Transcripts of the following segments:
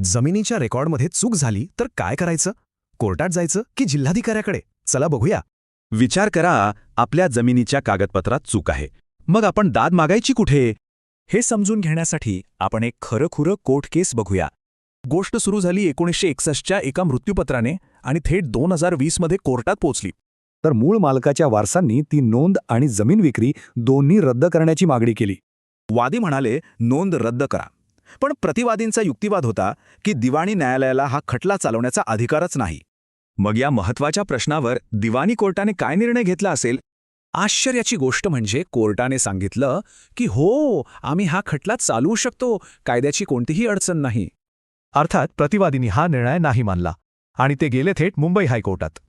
जमिनीच्या रेकॉर्डमध्ये चूक झाली तर काय करायचं? कोर्टात जायचं की जिल्हाधिकाऱ्याकडे? चला बघूया. विचार करा, आपल्या जमिनीच्या कागदपत्रात चूक आहे. मग आपण दाद मागायची कुठे? हे समजून घेण्यासाठी आपण एक खरंखुरं कोर्ट केस बघूया. गोष्ट सुरू झाली 1961च्या एका मृत्यूपत्राने आणि थेट 2020 मध्ये कोर्टात पोहोचली. तर मूळ मालकाच्या वारसांनी ती नोंद आणि जमीन विक्री दोन्ही रद्द करण्याची मागणी केली. वादी म्हणाले नोंद रद्द करा, पण प्रतिवादींचा युक्तिवाद होता की दिवाणी न्यायालयाला हा खटला चालवण्याचा अधिकारच नाही. मग या महत्त्वाच्या प्रश्नावर दिवाणी कोर्टाने काय निर्णय घेतला असेल? आश्चर्याची गोष्ट म्हणजे कोर्टाने सांगितलं की हो, आम्ही हा खटला चालवू शकतो, कायद्याची कोणतीही अडचण नाही. अर्थात प्रतिवादींनी हा निर्णय नाही मानला आणि ते गेले थेट मुंबई हायकोर्टात.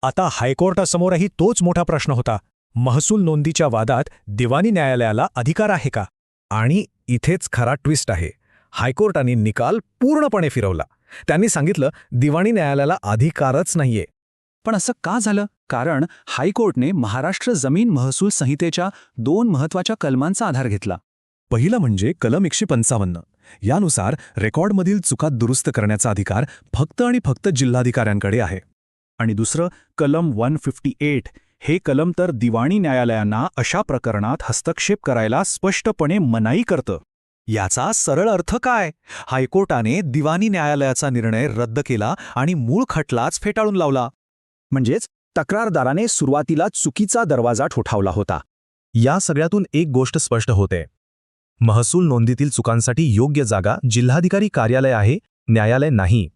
आता हायकोर्टासमोरही तोच मोठा प्रश्न होता. महसूल नोंदीच्या वादात दिवाणी न्यायालयाला अधिकार आहे का? आणि इथेच खरा ट्विस्ट आहे. हायकोर्टाने निकाल पूर्णपणे फिरवला. त्यांनी सांगितलं दिवाणी न्यायालयाला अधिकारच नाहीये. पण असं का झालं? कारण हायकोर्टने महाराष्ट्र जमीन महसूल संहितेच्या 2 महत्त्वाच्या कलमांचा आधार घेतला. पहिलं म्हणजे कलम 155. यानुसार रेकॉर्डमधील चुका दुरुस्त करण्याचा अधिकार फक्त आणि फक्त जिल्हाधिकाऱ्यांकडे आहे. आणि दुसरं कलम 158. हे कलम तर दिवाणी न्यायालयांना अशा प्रकरणात हस्तक्षेप करायला स्पष्टपणे मनाई करतं. याचा सरळ अर्थ काय? हायकोर्टाने दिवाणी न्यायालयाचा निर्णय रद्द केला आणि मूळ खटलाच फेटाळून लावला. म्हणजेच तक्रारदाराने सुरुवातीला चुकीचा दरवाजा ठोठावला होता. या सगळ्यातून एक गोष्ट स्पष्ट होते. महसूल नोंदीतील चुकांसाठी योग्य जागा जिल्हाधिकारी कार्यालय आहे, न्यायालय नाही.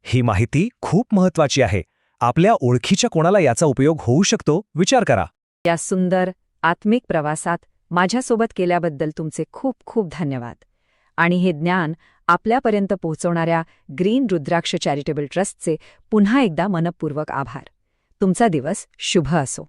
ही माहिती खूप महत्त्वाची आहे. आपल्या ओळखीच्या कोणाला याचा उपयोग होऊ शकतो, विचार करा. या सुंदर आत्मिक प्रवासात माझ्यासोबत केल्याबद्दल तुमचे खूप खूप धन्यवाद. आणि हे ज्ञान आपल्यापर्यंत पोहोचवणाऱ्या ग्रीन रुद्राक्ष चॅरिटेबल ट्रस्टचे पुन्हा एकदा मनपूर्वक आभार. तुमचा दिवस शुभ असो.